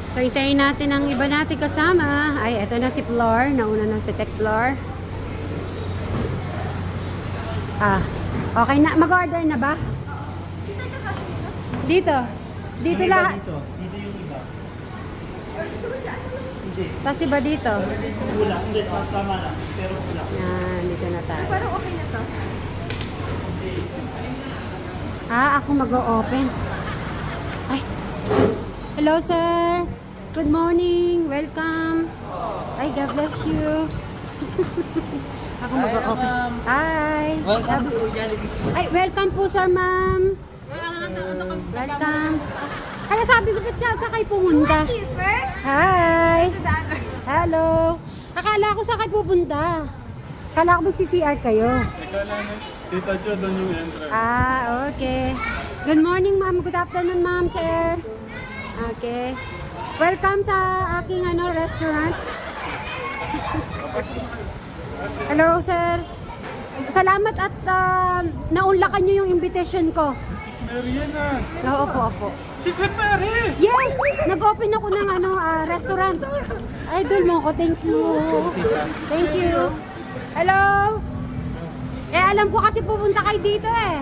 So, hintayin natin ang iba natin kasama. Ay, eto na si Flor. Nauna na si Tech Flor. Ah, okay na. Mag-order na ba? Dito. Dito lahat. Dito yung iba. Hindi. Tapos iba dito. Kulang. Hindi, sama lang. Pero kulang. Yan, dito na tayo. Parang okay na to. Ah, ako mag-o-open. Ay. Hello, sir. Good morning. Welcome. Ay, God bless you. Ako mag-o-open. Hi. Welcome to Jollibee. Ay, welcome po, sir, ma'am. Welcome. Kaya sabi ko, ba't ka sa kayo pumunta? first? Hi. Hello. Akala ko sa kayo pupunta. Akala ko magsi-CR kayo. Ikaw lang eh. Tita Jo, doon yung entrance. Ah, okay. Good morning, ma'am. Good afternoon, ma'am, sir. Okay. Welcome sa aking restaurant. Hello, sir. Salamat at naunlakan niyo yung invitation ko. Mary yan ah. Oo, opo. Si Sir Mary! Yes! Nag-open ako ng restaurant. Idol mo ko. Thank you. Thank you. Hello? Alam ko kasi pupunta kayo dito eh.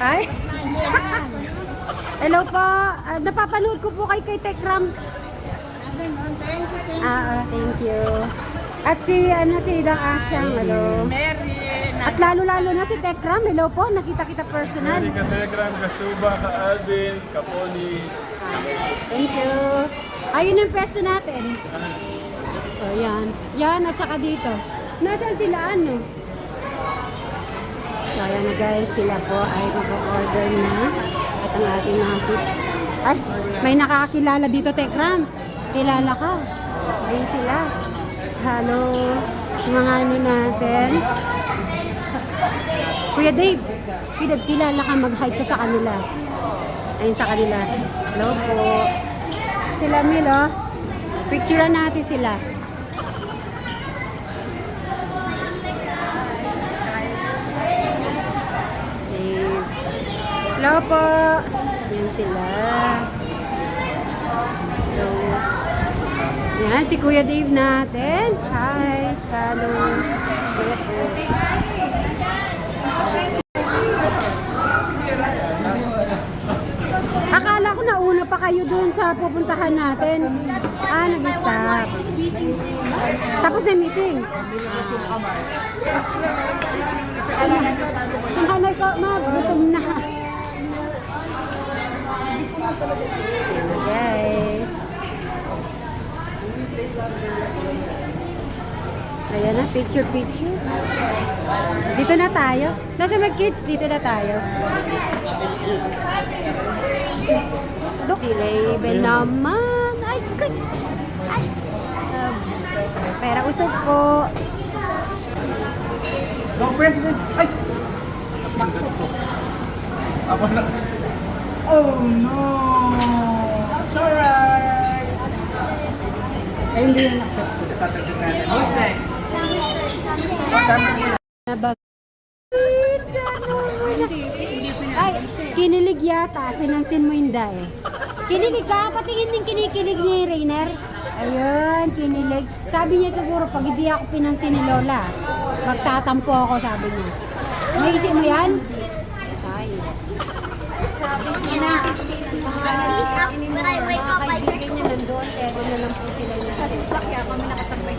Ay? Hello po. Napapanood ko po kay Tekram. Thank you. At si Dang Asyang. Hello. At lalo-lalo na si Tekram. Hello po. Nakita kita personal. Mary Kategram, Kasuba, Ka-Alvin, Kaponi. Thank you. Ayun ang pwesto natin. So, yan. Yan at saka dito. Nasaan sila ano? So, ayan na guys. Sila po ay mag-order na. At ang ating mga kids. Ay, may nakakakilala dito, Tekram. Kilala ka. Ayun sila. Hello. Mga natin. Kuya Dave. Kuya Dave, kilala ka. Mag-hi ka sa kanila. Ayun sa kanila. Hello po. Sila Milo. Picturean natin sila. Dave. Hello po. Yan sila. Hello. Yan si Kuya Dave natin. Hi. Hello. Hello po. Akala ko nauna pa kayo dun sa pupuntahan natin. Nag-stop. Tapos na meeting. Ang hanay ko, gutom na. Yan na guys. Ayan na, picture. Dito na tayo. Nasa mga kids, dito na tayo. Look, si Raven naman. Ay, pera usog po. No president. Ay! Ako na. Oh no! It's alright! Ay, hindi yan accept ko. Tatagdagan. Who's next? Kasama mo na. Nabag. Ay, kinilig yata. Pinansin mo yung dahil. Kinilig ka? Patingin din kinikilig ni Rainer. Ayun, kinilig. Sabi niya siguro, pag hindi ako pinansin ni Lola, magtatampo ako, sabi niya. Naisip mo yan? Ay. Sabi niya, When I wake up, I kaibigan niya nandun, pero na lang po sila niya. Kasi sakya kami nakatambay.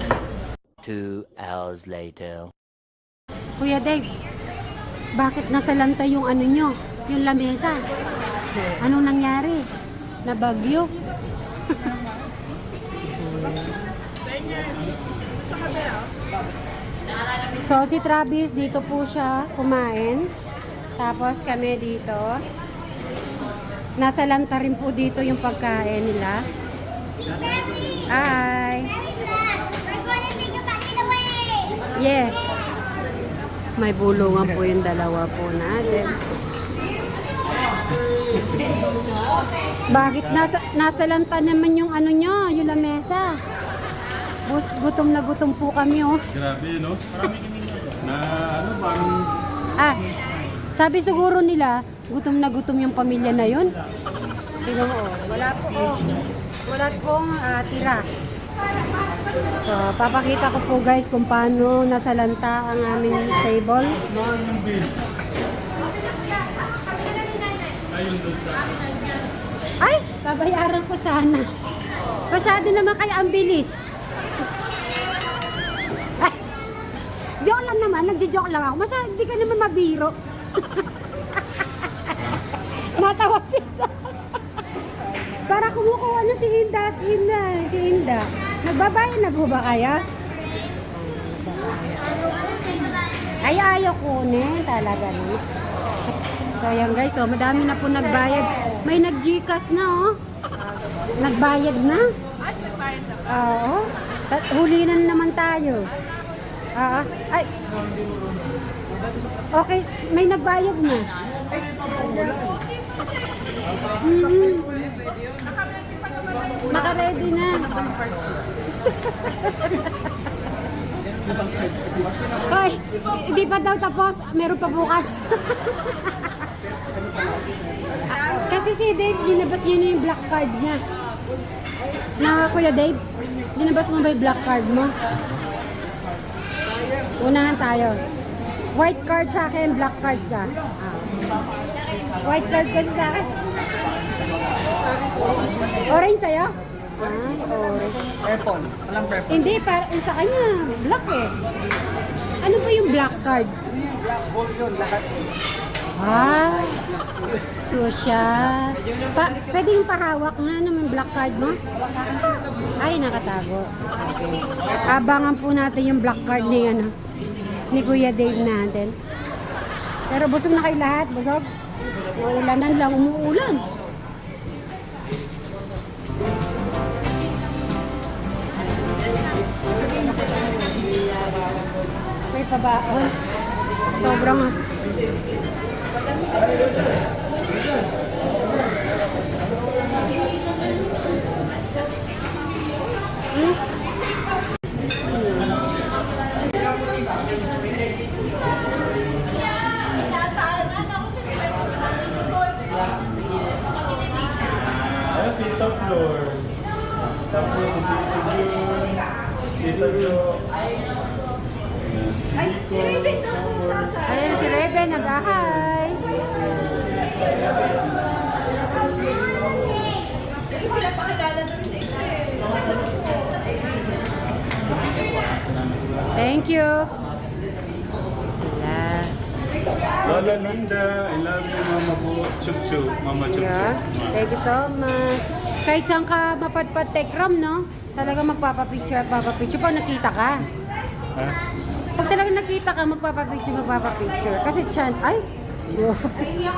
2 hours later. Kuya Dave, bakit nasalanta yung ano nyo? Yung lamesa? Anong nangyari? Nabagyo? So si Travis dito po siya kumain. Tapos kami dito. Nasa lanta rin po dito yung pagkain nila. Hi! We're gonna take a back in the way! Yes. May bulungan po yung dalawa po natin. Bakit nasa lanta naman yung ano nyo, yung lamesa? Gutom na gutom po kami oh. Grabe, no? Na parang Sabi siguro nila, gutom na gutom yung pamilya na yun. Tingnan mo, wala pong tira. So, papakita ko po guys kung paano nasalanta ang aming table. Mahal yung bill. Ayun doon sa... Ay, babayaran ko sana. Masyado naman kayo ang bilis. Ay, joke lang naman, nagjo-joke lang ako. Masyado, hindi ka naman mabiro. Natawa sila. Para kumukuha na si Hinda at si Hinda. Nagbabayad na po ba kaya? Ay, ayaw kunin talaga naman. So, ayan guys, oh, madami na po nagbayad. May nag-Gcash na, oh. Nagbayad na. Oo. Huli na naman tayo. Ay. Okay, may nagbayad na. Naka-ready na. Hoy, hindi pa daw tapos. Meron pa bukas. Kasi si Dave, dinabas niya na yung black card niya. Na Kuya Dave, dinabas mo ba yung black card mo? Unahan tayo. White card sa akin, black card ka. White card kasi sa akin. Orange sa'yo? Orange. Purple. Walang purple. Hindi, sa kanya, black eh. Ano ba yung black card? Black gold yun, lahat. Susya. Pwede yung pahawak nga naman black card mo? Ay, nakatago. Okay. Abangan po natin yung black card ni Kuya Dave natin. Pero busog na kayo lahat, busog. Uulanan lang, umuulan. May pabaon. Sobrang Ay, Tita Flor. Tapos, Tita Jo. Ayan si Raven, nag-ahay. Thank you. Sila. Lola Linda, I love you, Mama Po. Chup Chup, Mama Chup Yeah. Chup. Thank you so much. Kahit saan ka mapadpad tekram, no? Talaga magpapapicture at papapicture pag nakita ka. Ha? Pag talaga nakita ka, magpapapicture. Kasi chance, ay!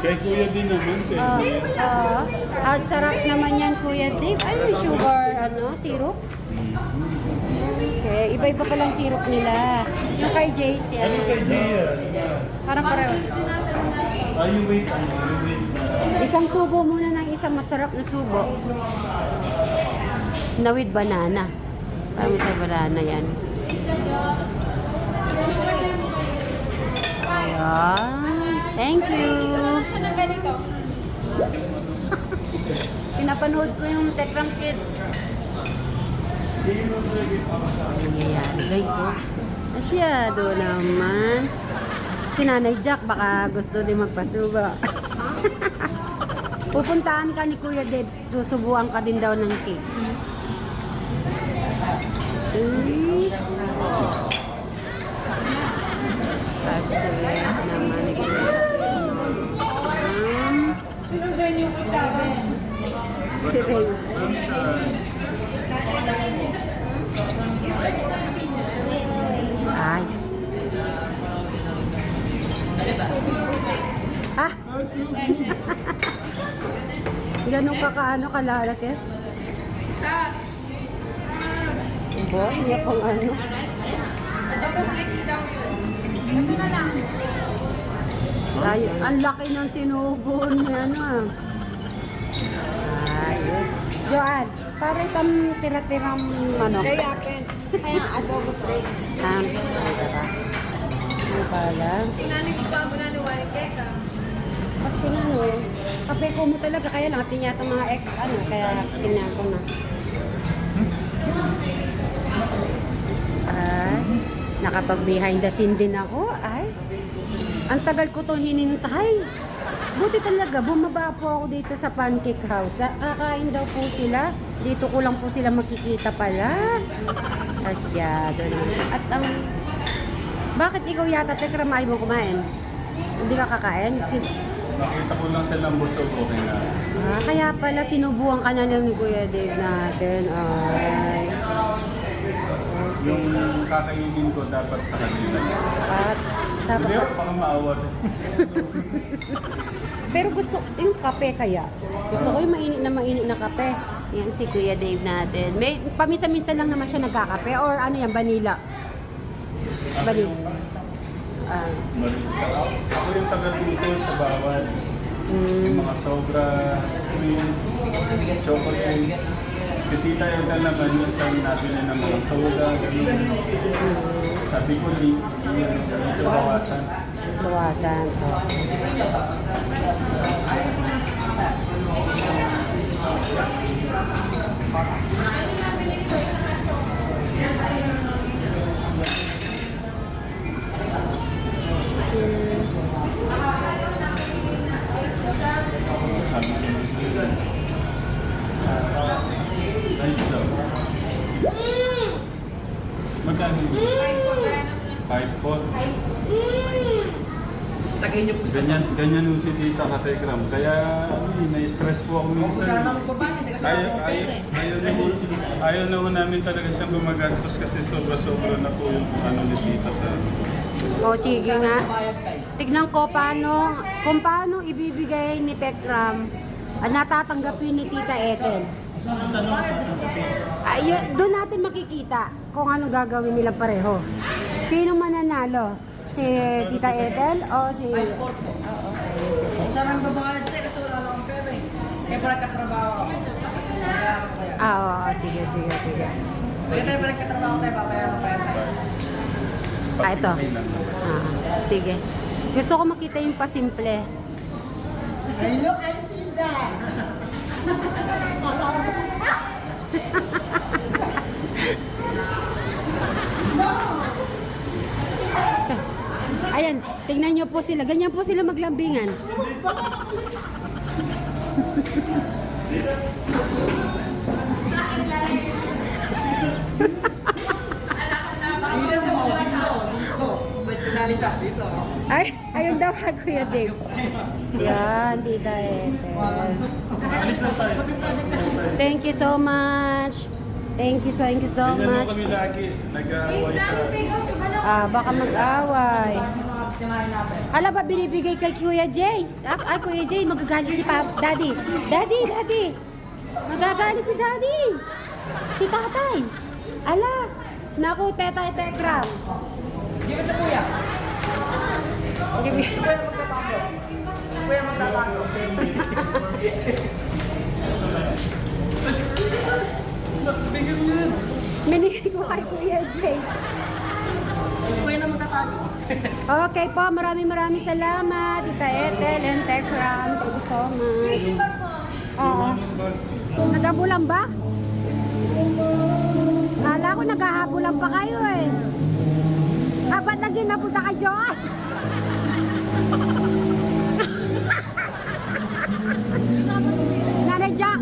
Kay Kuya din naman, Ang sarap naman yan, Kuya Dave. Ano yung sugar, syrup? Okay, iba-iba palang syrup nila. Yung kay JC, Ano kay Gia? parang pareho. You wait. Isang subo muna ng isang masarap na subo. Na with banana. Parang sa banana yan. Ayan. Thank you. Pinapanood ko yung Tekram Kids. Nangyayari guys, oh. Masyado naman. Si Nanay Jack baka gusto din magpasuba. Pupuntahan ka ni Kuya Dave, susubuan ka din daw ng cake. Kasi naman si Ray. Ay. Ah! Ganun ka kalalat eh. Ba, iya pang ano. Ay, ang laki ng sinubon niya, Ayun. Joan, para itang tira-tirang manok. Kaya adobo flakes. Ano pala? Tinanong ko pa mo na nuwari keka. Kasi nga, kape ko mo talaga. Kaya lang, tinyata mga ex, kaya tingnan ko na. Ay, nakapag behind the scene din ako. Ay, ang tagal ko itong hinintay. Buti talaga, bumaba po ako dito sa Pancake House. Kakain daw po sila. Dito ko lang po sila makikita pala. Asya, ganun. At bakit ikaw yata, Tekram, ayaw mo kumain? Hindi ka kakain? Nakita ko lang silang busog, okay na. Kaya pala sinubukan ka na lang ni Kuya Dave natin. Ay. Yung kakainin ko dapat sa kanila. At Hindi dapat, ako baka maawa sa... pero gusto, yung kape kaya. Gusto ko yung mainit na kape. Yan si Kuya Dave natin. May pamisa-misa lang naman siya nagkakape or ano yan, vanilla? Vanilla. Marista. Ako yung tagal dito sa bawal. Yung mga sobra, sweet, chocolate. Si Tita Eda naman, minsan nabili ng mga soda, ganun. Sabi ko, medyo bawasan. Bawasan. Nice daw. Magkano yun? 5-4. Tagay niyo po sa Ganyan yung si Tita Katekram. Kaya na-stress po ako minsan. sana mo pa ba? Hindi kasi ako pera eh. Ayaw naman namin talaga siyang gumagastos kasi sobra-sobra na po yung ano ni Tita sa... O sige nga. Tignan ko kung paano ibibigay ni Tekram ang natatanggapin ni Tita Ethel. Doon natin makikita kung anong gagawin nila pareho. Sino mananalo? Si Tita Ethel o si... Kung saan ang babayad tayo kasi wala akong pera eh. Kaya para katrabaho ako. Oo, sige. Kaya tayo para katrabaho tayo, babayaran tayo. Ito. Pasimpleng lang naman. Sige. Gusto ko makita yung pasimple. I know, I see that. Ayan, tingnan nyo po sila. Ganyan po sila maglambingan. Ba't pinalisa dito? Ay, ayun daw kay Kuya Dave. Yan, Tita Ethel. Alis lang tayo. Thank you so much. Thank you so Ganyan mo much. kami lagi. Nag-aaway sa... Baka mag-away. Hala ba binibigay kay Kuya Jace? Ay, Kuya Jace, magagalit si Daddy. Daddy. Magagalit si Daddy. Si Tatay. Ala. Naku, Tetay Tekram. Give it to Kuya. Kuya magtatango. Minigay ko kay Kuya Jace. Kuya na magtatango. Okay po, maraming salamat. Tita Ethel and Tekram. Thank you so much. Oo. Nagabulan ba? Kala ko naghahabulan pa kayo eh. Ba't naging napunta ka, John? Nanay Jack,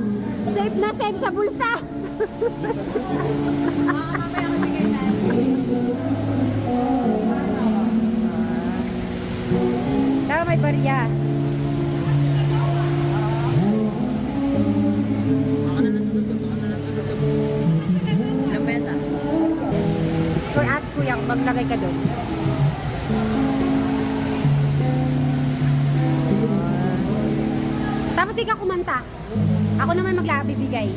safe na safe sa bulsa. Tama, may barya. Lapeta. Kuya, maglagay ka doon. Tapos ikaw kumanta. Ako naman magbibigay.